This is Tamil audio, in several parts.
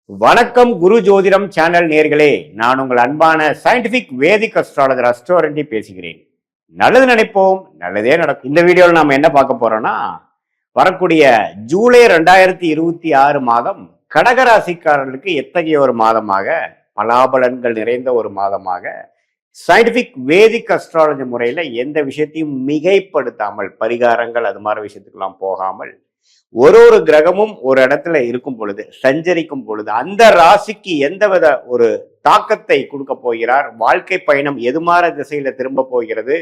வணக்கம் குரு ஜோதிடம் சேனல் நேர்களே, நான் உங்கள் அன்பான சயின்டிபிக் வேதிக் அஸ்ட்ராலஜர் அஸ்ட்ரோரண்டி பேசுகிறேன். நல்லது நினைப்போம், நல்லதே நடக்கும். இந்த வீடியோவில் நாம என்ன பார்க்க போறோம்னா, வரக்கூடிய ஜூலை 2026 மாதம் கடகராசிக்காரர்களுக்கு எத்தகைய ஒரு மாதமாக, பலாபலன்கள் நிறைந்த ஒரு மாதமாக, சயின்டிபிக் வேதிக் அஸ்ட்ராலஜி முறையில எந்த விஷயத்தையும் மிகைப்படுத்தாமல், பரிகாரங்கள் அது மாதிரி விஷயத்துக்கெல்லாம் போகாமல், ஒரு கிரகமும் ஒரு இடத்துல இருக்கும் பொழுது, சஞ்சரிக்கும் பொழுது, அந்த ராசிக்கு எந்தவித ஒரு தாக்கத்தை கொடுக்க போகிறார், வாழ்க்கை பயணம் எதுமாற திசையில திரும்ப போகிறது,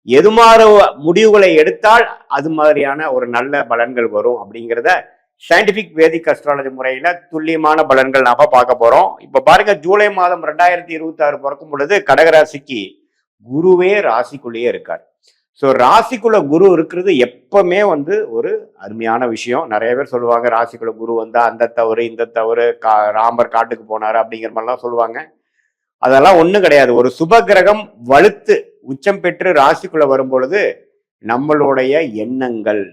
எதுமாற முடிவுகளை எடுத்தால் அது மாதிரியான ஒரு நல்ல பலன்கள் வரும் அப்படிங்கிறத சயின்டிபிக் வேதிக் அஸ்ட்ராலஜி முறையில துல்லியமான பலன்கள் நாம பார்க்க போறோம். இப்ப பாருங்க, ஜூலை மாதம் 2026 பிறக்கும் பொழுது கடகராசிக்கு குருவே ராசிக்குள்ளேயே இருக்கார். ஸோ ராசிக்குள்ள குரு இருக்கிறது எப்பவுமே ஒரு அருமையான விஷயம். நிறைய பேர் சொல்லுவாங்க, ராசிக்குள்ள குரு வந்தா அந்த தவறு இந்த தவறு, ராமர் காட்டுக்கு போனாரு அப்படிங்கிற மாதிரிலாம் சொல்லுவாங்க. அதெல்லாம் ஒண்ணும் கிடையாது. ஒரு சுப கிரகம் வலுத்து உச்சம் பெற்று ராசிக்குள்ள வரும் பொழுது நம்மளுடைய எண்ணங்கள்,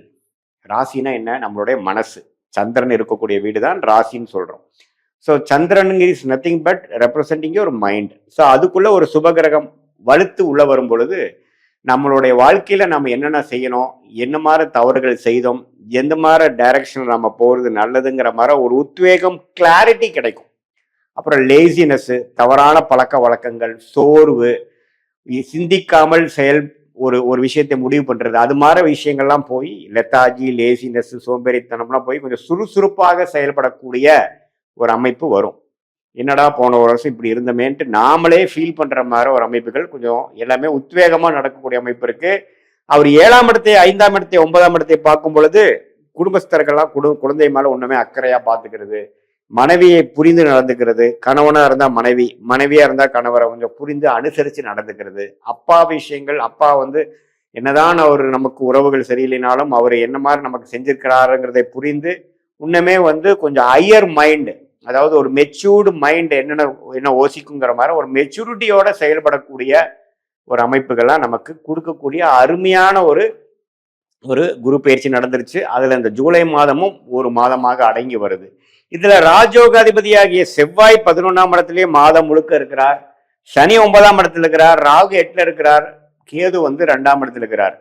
ராசினா என்ன, நம்மளுடைய மனசு, சந்திரன் இருக்கக்கூடிய வீடு தான் ராசின்னு சொல்றோம். So Chandran is nothing but representing ஒரு மைண்ட். ஸோ அதுக்குள்ள ஒரு சுப கிரகம் வலுத்து உள்ள வரும் பொழுது நம்மளுடைய வாழ்க்கையில நம்ம என்னென்ன செய்யணும், என்ன மாதிரி தவறுகள் செய்தோம், எந்த மாதிரி டைரக்ஷன் நம்ம போறது நல்லதுங்கிற மாதிரி ஒரு உத்வேகம், கிளாரிட்டி கிடைக்கும். அப்புறம் லேசினஸ், தவறான பழக்க வழக்கங்கள், சோர்வு, சிந்திக்காமல் ஒரு விஷயத்தை முடிவு பண்றது, அது மாதிரி விஷயங்கள்லாம் போய் லெத்தாஜி, லேசினஸ், சோம்பேறித்தனம்லாம் போய் கொஞ்சம் சுறுசுறுப்பாக செயல்படக்கூடிய ஒரு அமைப்பு வரும். என்னடா போன ஒரு வருஷம் இப்படி இருந்தமேன்ட்டு நாமளே ஃபீல் பண்ற மாதிரி ஒரு அமைப்புகள் கொஞ்சம் எல்லாமே உத்வேகமா நடக்கக்கூடிய அமைப்பு இருக்கு. அவர் 7ஆம் இடத்தை, 5ஆம் இடத்தை, 9ஆம் இடத்தை பார்க்கும் பொழுது குடும்பஸ்தர்கள்லாம் குழந்தை மேல ஒண்ணுமே அக்கறையா பாத்துக்கிறது, மனைவியை புரிந்து நடந்துக்கிறது, கணவனா இருந்தா மனைவி, மனைவியா இருந்தா கணவரை கொஞ்சம் புரிந்து அனுசரிச்சு நடந்துக்கிறது, அப்பா விஷயங்கள், அப்பா என்னதான் அவர் நமக்கு உறவுகள் சரியில்லைனாலும் அவர் என்ன மாதிரி நமக்கு செஞ்சிருக்கிறாருங்கிறதை புரிந்து இன்னுமே கொஞ்சம் ஹையர் மைண்ட், அதாவது ஒரு மெச்சூர்டு மைண்ட் என்ன யோசிக்குங்கிற மாதிரி ஒரு மெச்சூரிட்டியோட செயல்படக்கூடிய ஒரு அமைப்புகள்லாம் நமக்கு கொடுக்கக்கூடிய அருமையான ஒரு குரு பயிற்சி நடந்துருச்சு. அதுல இந்த ஜூலை மாதமும் ஒரு மாதமாக அடங்கி வருது. இதுல ராஜயோகாதிபதியாகிய செவ்வாய் 11ஆம் இடத்திலேயே மாதம் முழுக்க இருக்கிறார், சனி 9ஆம் இடத்துல இருக்கிறார், ராகு 8ல இருக்கிறார், கேது 2ஆம் இடத்துல இருக்கிறார்.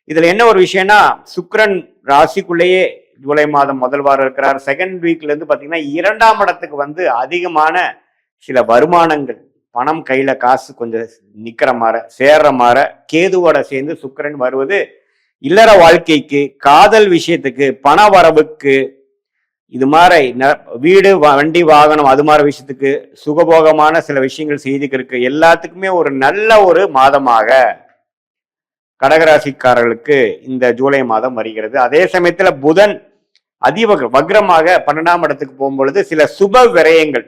இதுல என்ன ஒரு விஷயம்னா, சுக்கிரன் ராசிக்குள்ளேயே ஜூலை மாதம் முதல் வாரம் இருக்கிறார். செகண்ட் வீக்ல இருந்து பாத்தீங்கன்னா 2ஆம் இடத்துக்கு அதிகமான சில வருமானங்கள், பணம் கையில காசு கொஞ்சம் நிக்கிற மாதிரி, சேர்ற மாதிரி கேதுவோட சேர்ந்து சுக்கிரன் வருவது இல்லற வாழ்க்கைக்கு, காதல் விஷயத்துக்கு, பண வரவுக்கு, இது மாதிரி வீடு, வண்டி, வாகனம், அது மாதிரி விஷயத்துக்கு, சுகபோகமான சில விஷயங்கள் செய்துக்கிறதுக்கு எல்லாத்துக்குமே ஒரு நல்ல ஒரு மாதமாக கடகராசிக்காரர்களுக்கு இந்த ஜூலை மாதம் வருகிறது. அதே சமயத்துல புதன் வக்ரமாக 12ஆம் இடத்துக்கு போகும்பொழுது சில சுப விரயங்கள்,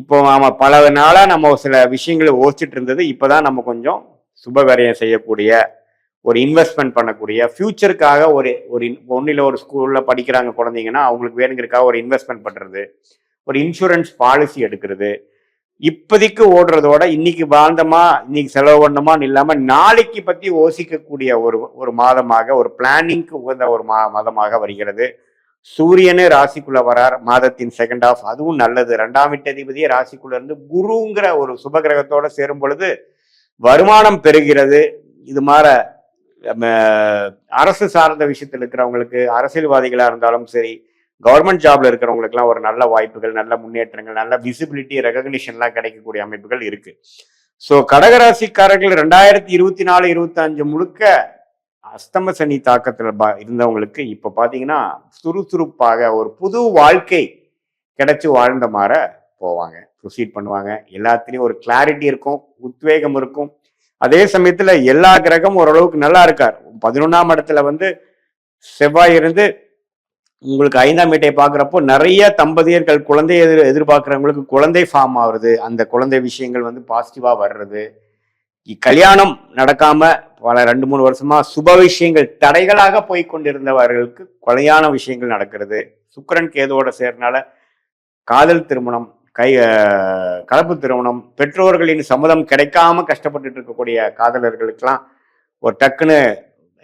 இப்போ நாம பல நாளா நம்ம சில விஷயங்களை யோசிச்சுட்டு இருந்தது, இப்பதான் நம்ம கொஞ்சம் சுப விரயம் செய்யக்கூடிய, ஒரு இன்வெஸ்ட்மெண்ட் பண்ணக்கூடிய, ஃபியூச்சருக்காக ஒன்னில ஒரு ஸ்கூல்ல படிக்கிறாங்க குழந்தைங்கன்னா அவங்களுக்கு வேணுங்கிறதுக்காக ஒரு இன்வெஸ்ட்மெண்ட் பண்றது, ஒரு இன்சூரன்ஸ் பாலிசி எடுக்கிறது, இப்போதைக்கு ஓடுறதோட இன்னைக்கு வாழ்ந்தமா, இன்னைக்கு செலவு பண்ணமான்னு இல்லாம நாளைக்கு பத்தி யோசிக்கக்கூடிய ஒரு மாதமாக, ஒரு பிளானிங்க்கு உகந்த ஒரு மாதமாக வருகிறது. சூரியனே ராசிக்குள்ள வரார் மாதத்தின் செகண்ட் ஹாஃப், அதுவும் நல்லது. 2ஆம் வீட்டதிபதியே ராசிக்குள்ள இருந்து குருங்கிற ஒரு சுபகிரகத்தோட சேரும் பொழுது வருமானம் பெறுகிறது. இது மாதிரி அரசு சார்ந்த விஷயத்தில் இருக்கிறவங்களுக்கு, அரசியல்வாதிகளா இருந்தாலும் சரி, கவர்மெண்ட் ஜாப்ல இருக்கிறவங்களுக்குலாம் ஒரு நல்ல வாய்ப்புகள், நல்ல முன்னேற்றங்கள், நல்ல விசிபிலிட்டி, ரெகக்னிஷன்லாம் கிடைக்கக்கூடிய அமைப்புகள் இருக்கு. ஸோ கடகராசிக்காரர்கள் 2024-25 முழுக்க அஸ்தம சனி தாக்கத்துல இருந்தவங்களுக்கு இப்ப பாத்தீங்கன்னா சுறுசுறுப்பாக ஒரு புது வாழ்க்கை கிடைச்சு வாழ்ந்த மாதிரி போவாங்க, ப்ரொசீட் பண்ணுவாங்க. எல்லாத்துலயும் ஒரு கிளாரிட்டி இருக்கும், உத்வேகம் இருக்கும். அதே சமயத்துல எல்லா கிரகமும் ஓரளவுக்கு நல்லா இருக்கார். 11ஆம் இடத்துல செவ்வாய் இருந்து உங்களுக்கு 5ஆம் வீட்டை பார்க்குறப்போ நிறைய தம்பதியர்கள் குழந்தைய எதிர்பார்க்குறவங்களுக்கு குழந்தை ஃபார்ம் ஆகுறது, அந்த குழந்தை விஷயங்கள் பாசிட்டிவா வர்றது, கல்யாணம் நடக்காம பல 2-3 வருஷமா சுப விஷயங்கள் தடைகளாக போய் கொண்டிருந்தவர்களுக்கு கல்யாண விஷயங்கள் நடக்கிறது. சுக்கிரன் கேதுவோட சேர்னால காதல் திருமணம், கலப்பு திருமணம், பெற்றோர்களின் சம்மதம் கிடைக்காம கஷ்டப்பட்டுட்டு இருக்கக்கூடிய காதலர்களுக்கெல்லாம் ஒரு டக்குன்னு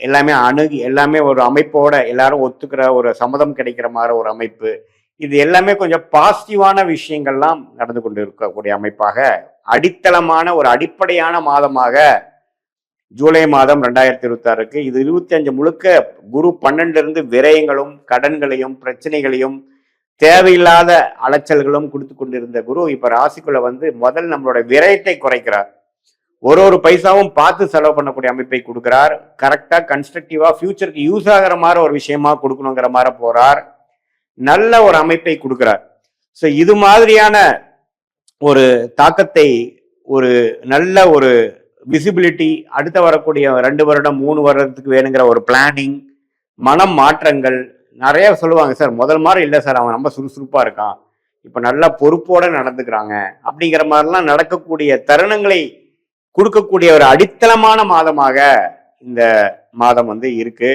எல்லாமே அணுகி, எல்லாமே ஒரு அமைப்போட எல்லாரும் ஒத்துக்கிற ஒரு சம்மதம் கிடைக்கிற மாதிரி ஒரு அமைப்பு, இது எல்லாமே கொஞ்சம் பாசிட்டிவான விஷயங்கள்லாம் நடந்து கொண்டு இருக்கக்கூடிய அமைப்பாக அடித்தளமான ஒரு அடிப்படையான மாதமாக ஜூலை மாதம் 2026 இது 25 முழுக்க குரு 12 இருந்து விரயங்களும் கடன்களையும் பிரச்சனைகளையும் தேவையில்லாத அலைச்சல்களும் கொடுத்து கொண்டிருந்த குரு இப்ப ராசிக்குள்ள வந்து முதல் நம்மளோட விரயத்தை குறைக்கிறார். ஒரு பைசாவும் பார்த்து செலவு பண்ணக்கூடிய அமைப்பை கொடுக்கிறார். கரெக்டா கன்ஸ்ட்ரக்டிவா ஃபியூச்சருக்கு யூஸ் ஆகிற மாதிரி ஒரு விஷயமா கொடுக்கணுங்கிற மாதிரி போறார். நல்ல ஒரு அமைப்பை கொடுக்கிறார். ஸோ இது மாதிரியான ஒரு தாக்கத்தை ஒரு நல்ல ஒரு விசிபிலிட்டி அடுத்த வரக்கூடிய 2 வருடம் 3 வருடத்துக்கு வேணுங்கிற ஒரு பிளானிங் மனம் மாற்றங்கள் நிறைய சொல்லுவாங்க. சார் முதல் மாதிரி இல்லை சார், அவன் ரொம்ப சுறுசுறுப்பா இருக்கான், இப்ப நல்லா பொறுப்போட நடந்துக்கிறாங்க அப்படிங்கிற மாதிரிலாம் நடக்கக்கூடிய தருணங்களை கொடுக்கக்கூடிய ஒரு அடித்தளமான மாதமாக இந்த மாதம் வந்து இருக்கு.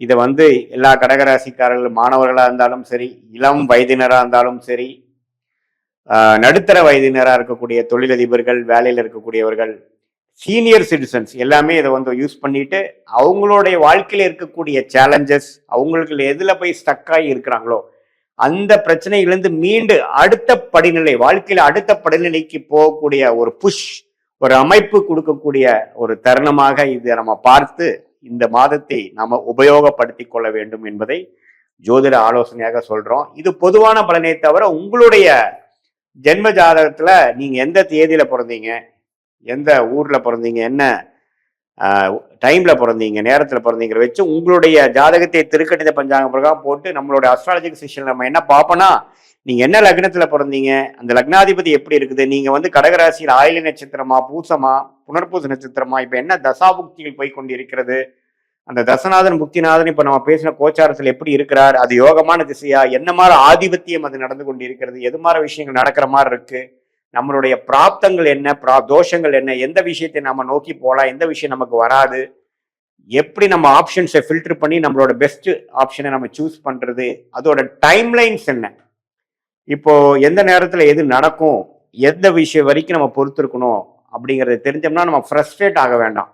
இதை வந்து எல்லா கடகராசிக்காரர்கள் மாணவர்களா இருந்தாலும் சரி, இளம் வயதினரா இருந்தாலும் சரி, நடுத்தர வயதினராக இருக்கக்கூடிய தொழிலதிபர்கள், வேலையில் இருக்கக்கூடியவர்கள், சீனியர் சிட்டிசன்ஸ் எல்லாமே இதை வந்து யூஸ் பண்ணிட்டு அவங்களுடைய வாழ்க்கையில இருக்கக்கூடிய சேலஞ்சஸ், அவங்களுக்கு எதுல போய் ஸ்டக்காகி இருக்கிறாங்களோ அந்த பிரச்சனைகளிலிருந்து மீண்டு அடுத்த படிநிலை, வாழ்க்கையில அடுத்த படிநிலைக்கு போகக்கூடிய ஒரு புஷ், ஒரு அமைப்பு கொடுக்கக்கூடிய ஒரு தருணமாக இதை நம்ம பார்த்து இந்த மாதத்தை நாம உபயோகப்படுத்தி கொள்ள வேண்டும் என்பதை ஜோதிட ஆலோசனையாக சொல்றோம். இது பொதுவான பலனை தவிர உங்களுடைய ஜென்ம ஜாதகத்துல நீங்க எந்த தேதியில பிறந்தீங்க, எந்த ஊர்ல பிறந்தீங்க, என்ன டைம்ல பிறந்தீங்க, நேரத்துல பிறந்தீங்கிற வச்சு உங்களுடைய ஜாதகத்தை திருக்கணித பஞ்சாங்க பிரகாரம் போட்டு நம்மளோட அஸ்ட்ராலஜிக்கல் செஷன் நம்ம என்ன பார்ப்போம்னா, நீங்க என்ன லக்னத்துல பிறந்தீங்க, அந்த லக்னாதிபதி எப்படி இருக்குது, நீங்க வந்து கடகராசியில் ஆயிலி நட்சத்திரமா, பூசமா, புனர்பூச நட்சத்திரமா, இப்ப என்ன தசாபுக்திகள் போய் கொண்டு இருக்கிறது, அந்த தசநாதன் புக்திநாதன் இப்ப நம்ம பேசின கோச்சாரத்தில் எப்படி இருக்கிறார், அது யோகமான திசையா, என்ன மாதிரி ஆதிபத்தியம் அது நடந்து கொண்டு இருக்கிறது, எது மாதிரி விஷயங்கள் நடக்கிற மாதிரி இருக்கு, நம்மளுடைய பிராப்தங்கள் என்ன, தோஷங்கள் என்ன, எந்த விஷயத்தை நம்ம நோக்கி போகலாம், எந்த விஷயம் நமக்கு வராது, எப்படி நம்ம ஆப்ஷன்ஸை ஃபில்டர் பண்ணி நம்மளோட பெஸ்ட் ஆப்ஷனை நம்ம சூஸ் பண்றது, அதோட டைம்லைன்ஸ் என்ன, இப்போ எந்த நேரத்துல எது நடக்கும், எந்த விஷயம் வரைக்கும் நம்ம பொறுத்திருக்கணும் அப்படிங்கறத தெரிஞ்சோம்னா நம்ம ஃப்ரஸ்ட்ரேட் ஆக வேண்டாம்.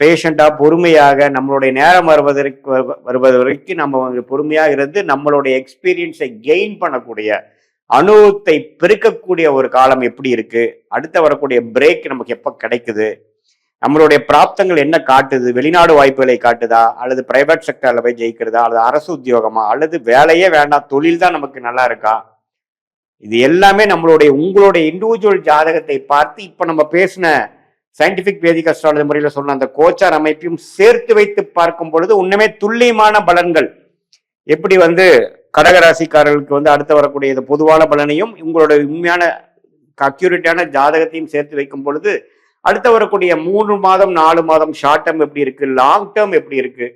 பேஷண்டா பொறுமையாக நம்மளுடைய நேரம் வருவது வரைக்கும் நம்ம பொறுமையாக இருந்து நம்மளுடைய எக்ஸ்பீரியன்ஸை கெயின் பண்ணக்கூடிய அனுபவத்தை பெருக்கக்கூடிய ஒரு காலம் எப்படி இருக்கு, அடுத்த வரக்கூடிய பிரேக் நமக்கு எப்ப கிடைக்குது, நம்மளுடைய பிராப்தங்கள் என்ன காட்டுது, வெளிநாடு வாய்ப்புகளை காட்டுதா, அல்லது பிரைவேட் செக்டர்ல போய் ஜெயிக்கிறதா, அல்லது அரசு உத்தியோகமா, அல்லது வேலையே வேண்டாம் தொழில் தான் நமக்கு நல்லா இருக்கா, இது எல்லாமே நம்மளுடைய உங்களுடைய இண்டிவிஜுவல் ஜாதகத்தை பார்த்து இப்ப நம்ம பேசின சயின்டிபிக் வேதிக் அஸ்ட்ராலஜி முறையில் சொன்ன அந்த கோச்சார் அமைப்பையும் சேர்த்து வைத்து பார்க்கும் பொழுது உண்மையே துல்லியமான பலன்கள் எப்படி வந்து கடகராசிக்காரர்களுக்கு வந்து அடுத்து வரக்கூடிய இந்த பொதுவான பலனையும் உங்களுடைய உண்மையான அக்யூரேட்டான ஜாதகத்தையும் சேர்த்து வைக்கும் பொழுது அடுத்து வரக்கூடிய 3 மாதம் 4 மாதம் ஷார்ட் டேர்ம் எப்படி இருக்கு, லாங் டேர்ம் எப்படி இருக்கு,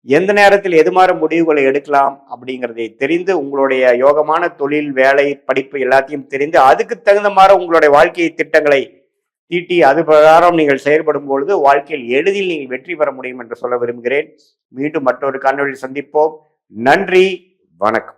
எந்த நேரத்தில் எது மாதிரி முடிவுகளை எடுக்கலாம் அப்படிங்கிறதை தெரிந்து உங்களுடைய யோகமான தொழில், வேலை, படிப்பு எல்லாத்தையும் தெரிந்து அதுக்கு தகுந்த மாதிரி உங்களுடைய வாழ்க்கை திட்டங்களை தீட்டி அது பிரகாரம் நீங்கள் செயல்படும் பொழுது வாழ்க்கையில் எளிதில் நீங்கள் வெற்றி பெற முடியும் என்று சொல்ல விரும்புகிறேன். மீண்டும் மற்றொரு காணொளியில் சந்திப்போம். நன்றி, வணக்கம்.